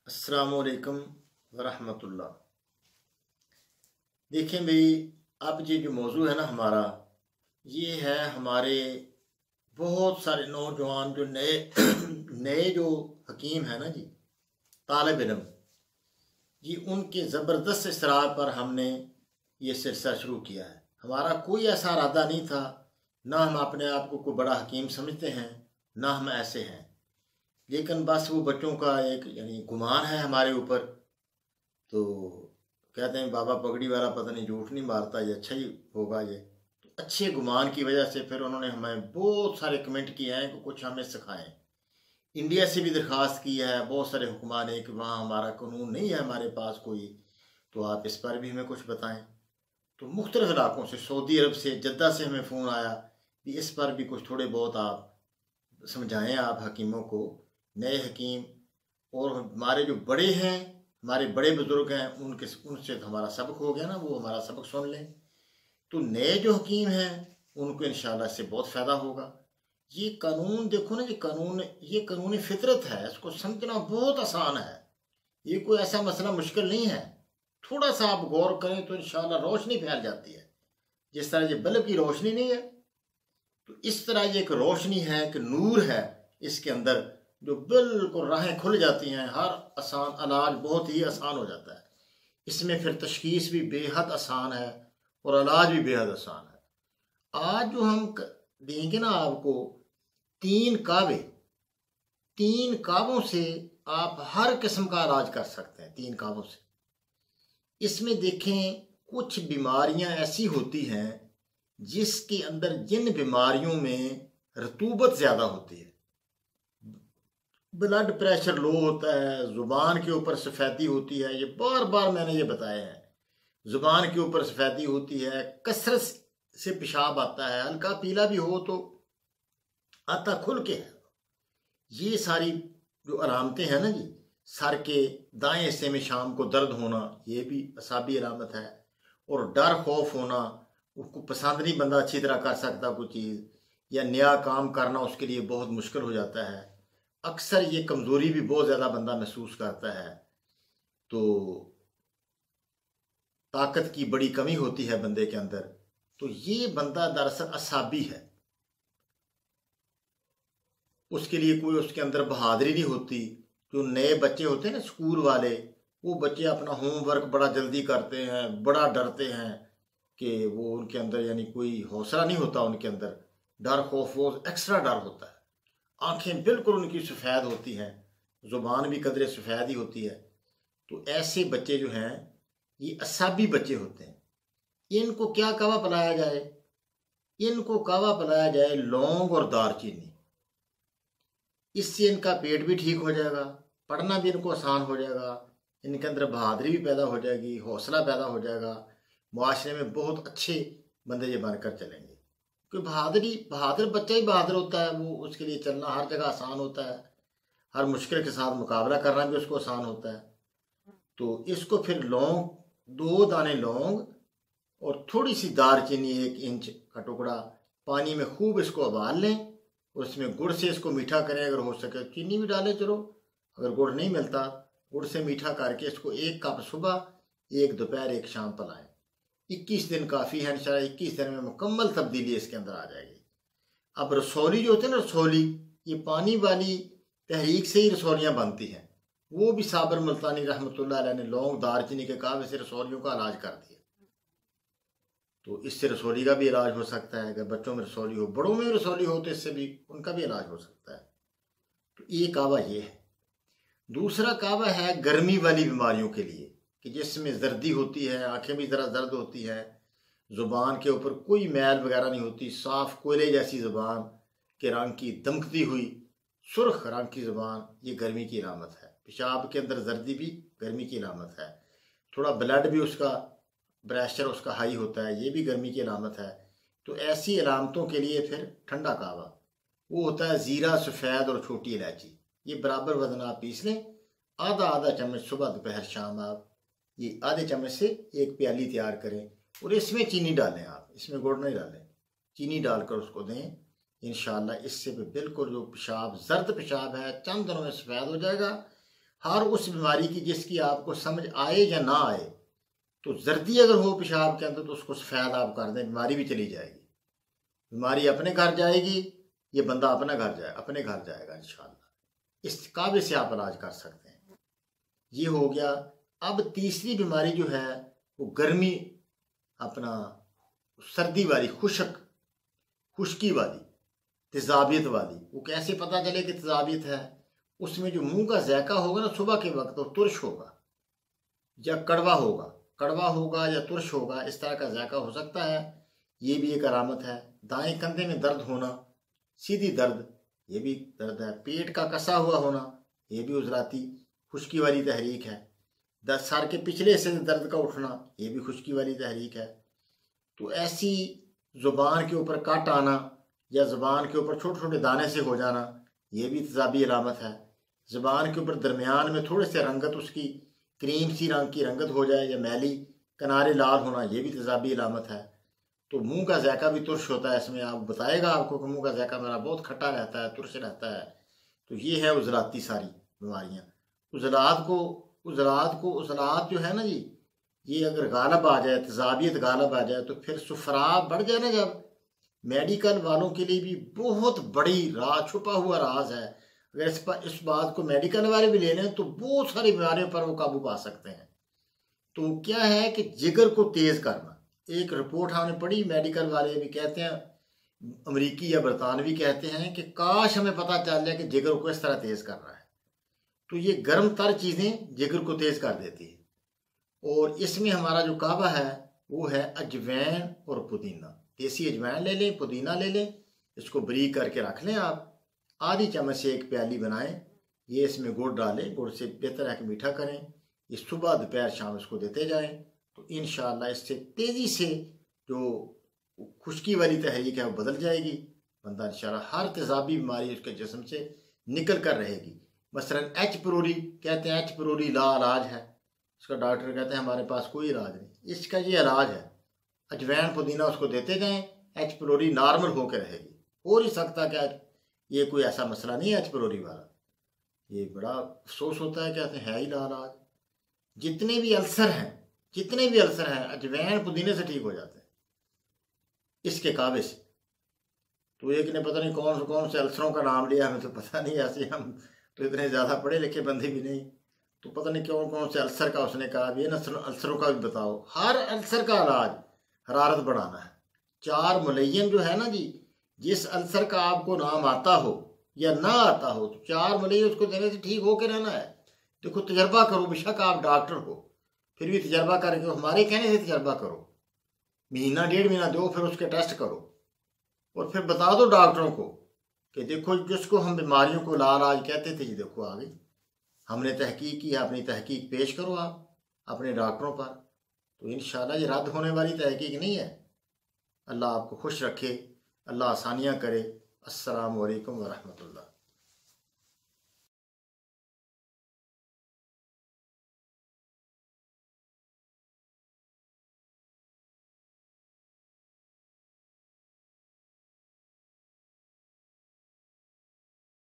अस्सलामुअलैकुम वरहमतुल्लाह। देखें भाई, अब ये जो मौजू है ना हमारा, ये है हमारे बहुत सारे नौजवान जो नए नए जो हकीम हैं ना जी, तालिब इल्म जी, उनके ज़बरदस्त इसरार पर हमने ये सिलसिला शुरू किया है। हमारा कोई ऐसा इरादा नहीं था, ना हम अपने आप को कोई बड़ा हकीम समझते हैं, ना हम ऐसे हैं, लेकिन बस वो बच्चों का एक यानी गुमान है हमारे ऊपर। तो कहते हैं बाबा पगड़ी वाला पता नहीं झूठ नहीं मारता, ये अच्छा ही होगा। ये तो अच्छे गुमान की वजह से फिर उन्होंने हमें बहुत सारे कमेंट किए हैं कि कुछ हमें सिखाएं। इंडिया से भी दरख्वास्त की है बहुत सारे हुक्मा ने कि वहाँ हमारा कानून नहीं है हमारे पास कोई, तो आप इस पर भी हमें कुछ बताएं। तो मुख्तलिफ इलाकों से, सऊदी अरब से, जद्दा से हमें फ़ोन आया कि इस पर भी कुछ थोड़े बहुत आप समझाएं, आप हकीमों को, नए हकीम। और हमारे जो बड़े हैं, हमारे बड़े बुजुर्ग हैं, उनसे तो हमारा सबक हो गया ना, वो हमारा सबक सुन लें। तो नए जो हकीम हैं उनको इंशाल्लाह इससे बहुत फ़ायदा होगा। ये कानून देखो ना, ये कानून फितरत है, इसको समझना बहुत आसान है। ये कोई ऐसा मसला मुश्किल नहीं है। थोड़ा सा आप गौर करें तो इंशाल्लाह रोशनी फैल जाती है। जिस तरह ये बल्ब की रोशनी नहीं है, तो इस तरह ये एक रोशनी है, एक नूर है इसके अंदर, जो बिल्कुल राहें खुल जाती हैं। हर आसान इलाज बहुत ही आसान हो जाता है इसमें। फिर तशखीस भी बेहद आसान है और इलाज भी बेहद आसान है। आज जो हम देंगे ना आपको, 3 कावे, 3 कावों से आप हर किस्म का इलाज कर सकते हैं। 3 कावों से इसमें देखें, कुछ बीमारियां ऐसी होती हैं जिसके अंदर, जिन बीमारियों में रतूबत ज़्यादा होती है, ब्लड प्रेशर लो होता है, ज़ुबान के ऊपर सफ़ेदी होती है, ये बार बार मैंने ये बताया है। ज़ुबान के ऊपर सफ़ेदी होती है, कसरत से पेशाब आता है, हल्का पीला भी हो तो आता खुल के है। ये सारी जो अलामतें हैं ना जी, सर के दाएं हिस्से में शाम को दर्द होना, ये भी असाबी अलामत है। और डर खौफ होना, उसको पसंद नहीं बंदा अच्छी तरह कर सकता कोई चीज़, या नया काम करना उसके लिए बहुत मुश्किल हो जाता है। अक्सर ये कमज़ोरी भी बहुत ज़्यादा बंदा महसूस करता है। तो ताकत की बड़ी कमी होती है बंदे के अंदर। तो ये बंदा दरअसल असाबी है। उसके लिए कोई उसके अंदर बहादुरी नहीं होती। जो नए बच्चे होते हैं ना, स्कूल वाले, वो बच्चे अपना होमवर्क बड़ा जल्दी करते हैं, बड़ा डरते हैं कि वो उनके अंदर यानी कोई हौसला नहीं होता उनके अंदर, डर खौफ वो एक्स्ट्रा डर होता है। आंखें बिल्कुल उनकी सफ़ेद होती हैं, ज़ुबान भी कदरे सफ़ेद ही होती है। तो ऐसे बच्चे जो हैं ये असाबी बच्चे होते हैं। इनको क्या कावा पिलाया जाए? इनको कावा पिलाया जाए लौंग और दालचीनी। इससे इनका पेट भी ठीक हो जाएगा, पढ़ना भी इनको आसान हो जाएगा, इनके अंदर बहादुरी भी पैदा हो जाएगी, हौसला पैदा हो जाएगा, मुआशरे में बहुत अच्छे बंदे ये बनकर चलेंगे। क्योंकि बहादुर बच्चा ही बहादुर होता है। वो उसके लिए चलना हर जगह आसान होता है, हर मुश्किल के साथ मुकाबला करना भी उसको आसान होता है। तो इसको फिर लौंग, 2 दाने लौंग और थोड़ी सी दालचीनी, 1 इंच का टुकड़ा, पानी में खूब इसको उबाल लें। उसमें गुड़ से इसको मीठा करें, अगर हो सके चीनी भी डालें, चलो। अगर गुड़ नहीं मिलता, गुड़ से मीठा करके इसको 1 कप सुबह, 1 दोपहर, 1 शाम पिलाएं। 21 दिन काफ़ी है इंशाल्लाह। 21 दिन में मुकम्मल तब्दीली इसके अंदर आ जाएगी। अब रसौली जो होती है ना, रसौली, ये पानी वाली तहरीक से ही रसौलियाँ बनती हैं। वो भी साबर मुल्तानी रहमतुल्लाह अलैह ने लौंग दालचीनी के कावे से रसौलियों का इलाज कर दिया। तो इससे रसौली का भी इलाज हो सकता है। अगर बच्चों में रसौली हो, बड़ों में रसौली हो, तो इससे भी उनका भी इलाज हो सकता है। तो ये कावा ये है। दूसरा कावा है गर्मी वाली बीमारियों के लिए, कि जिसमें जर्दी होती है, आंखें भी ज़रा दर्द होती है, ज़ुबान के ऊपर कोई मैल वगैरह नहीं होती, साफ़ कोयले जैसी ज़ुबान के रंग की, दमकती हुई सुर्ख रंग की ज़ुबान, ये गर्मी की अलामत है। पेशाब के अंदर जर्दी भी गर्मी की अलामत है। थोड़ा ब्लड भी उसका, प्रेशर उसका हाई होता है, ये भी गर्मी की अलामत है। तो ऐसी अलामतों के लिए फिर ठंडा कावा, वो होता है ज़ीरा, सफ़ेद और छोटी इलायची। ये बराबर वजन आप पीस लें, आधा आधा चम्मच सुबह दोपहर शाम। आप ये आधे चम्मच से 1 प्याली तैयार करें और इसमें चीनी डालें। आप इसमें गुड़ नहीं डालें, चीनी डालकर उसको दें। इंशाल्लाह इससे भी बिल्कुल जो पेशाब, जर्द पेशाब है, चंद दिनों में सफ़ेद हो जाएगा। हर उस बीमारी की जिसकी आपको समझ आए या ना आए, तो जर्दी अगर हो पेशाब के अंदर तो उसको सफ़ेद आप कर दें, बीमारी भी चली जाएगी। बीमारी अपने घर जाएगी, ये बंदा अपने घर जाएगा इंशाअल्लाह। इस काबे से आप इलाज कर सकते हैं। ये हो गया। अब तीसरी बीमारी जो है वो गर्मी, अपना सर्दी वाली, खुश्की वाली, तेजाबियत वाली। वो कैसे पता चले कि तेजाबियत है? उसमें जो मुंह का जायका होगा ना सुबह के वक्त, वो तुरश होगा या कड़वा होगा या तुरश होगा, इस तरह का जायका हो सकता है। ये भी एक अलामत है। दाएं कंधे में दर्द होना, सीधी दर्द, ये भी दर्द है। पेट का कसा हुआ होना, ये भी उजलाती खुश्की वाली तहरीक है। सर के पिछले हिस्से से दर्द का उठना, ये भी खुश्की वाली तहरीक है। तो ऐसी ज़ुबान के ऊपर काट आना या ज़ुबान के ऊपर छोटे छोटे दाने से हो जाना, ये भी तेजाबी अलामत है। ज़ुबान के ऊपर दरमियान में थोड़े से रंगत, उसकी क्रीम सी रंग की रंगत हो जाए या मैली, किनारे लाल होना, ये भी तेजाबी अलामत है। तो मुंह का जायका भी तुरश होता है। इसमें आप बताएगा आपको कि मुंह का जायका मेरा बहुत खट्टा रहता है, तुरश रहता है। तो ये है उजलाती सारी बीमारियाँ। उजलात जो है ना जी, ये अगर गालब आ जाए, तेजाबियत गालब आ जाए, तो फिर सुफरा बढ़ जाए ना, जब मेडिकल वालों के लिए भी बहुत बड़ी राज, छुपा हुआ राज है। अगर इस बात को मेडिकल वाले भी ले लें तो बहुत सारी बीमारियों पर वो काबू पा सकते हैं। तो क्या है कि जिगर को तेज करना। एक रिपोर्ट हमने पढ़ी, मेडिकल वाले भी कहते हैं, अमरीकी या बरतानवी कहते हैं कि काश हमें पता चल जाए कि जिगर को इस तरह तेज कर रहा है। तो ये गर्म तर चीज़ें जिगर को तेज कर देती है। और इसमें हमारा जो काबा है वो है अजवैन और पुदीना। देसी अजवैन ले लें, पुदीना ले लें, इसको बरीक करके रख लें। आप आधी चम्मच से एक प्याली बनाएं, ये इसमें गुड़ डालें, गुड़ से बेहतर है कि मीठा करें। ये सुबह दोपहर शाम इसको देते जाएं, तो इंशाअल्लाह इससे तेज़ी से जो खुश्की वाली तहरीक है वो बदल जाएगी। बंदा इंशाअल्लाह हर तेजाबी बीमारी उसके जिस्म से निकल कर रहेगी। मसलन एच पिरोली कहते हैं, एच पिरोली लाइलाज है। उसका डॉक्टर कहते हैं हमारे पास कोई इलाज नहीं, इसका ये इलाज है। अजवैन पुदीना उसको देते जाएं, एच पिरोली नॉर्मल होकर रहेगी। हो नहीं सकता क्या ये कोई ऐसा मसला नहीं है एच पिरोली वाला। ये बड़ा अफसोस होता है, कहते हैं है ही लाइलाज। जितने भी अल्सर हैं अजवैन पुदीने से ठीक हो जाते हैं, इसके काबे से। तो एक ने पता नहीं कौन से अल्सरों का नाम लिया, हमें तो पता नहीं, ऐसे हम तो इतने ज़्यादा पढ़े लिखे बंदे भी नहीं, तो पता नहीं कौन से अल्सर का उसने कहा। ये अल्सरों का भी बताओ। हर अल्सर का इलाज हरारत बढ़ाना है। 4 मुलय्यन जो है ना जी, जिस अल्सर का आपको नाम आता हो या ना आता हो, तो 4 मुलय्यन उसको देने से ठीक होकर रहना है। देखो तजर्बा करो, बेशक आप डॉक्टर हो, फिर भी तजर्बा करके, हमारे कहने से तजर्बा करो, महीना 1.5 महीना दो, फिर उसके टेस्ट करो और फिर बता दो डॉक्टरों को कि देखो जिसको हम बीमारियों को लाइलाज कहते थे, ये देखो आ गई, हमने तहकीक की, अपनी तहकीक पेश करो आप अपने डॉक्टरों पर। तो इंशाअल्लाह ये रद्द होने वाली तहकीक नहीं है। अल्लाह आपको खुश रखे, अल्लाह आसानियाँ करे। अस्सलामु अलैकुम व रहमतुल्लाह।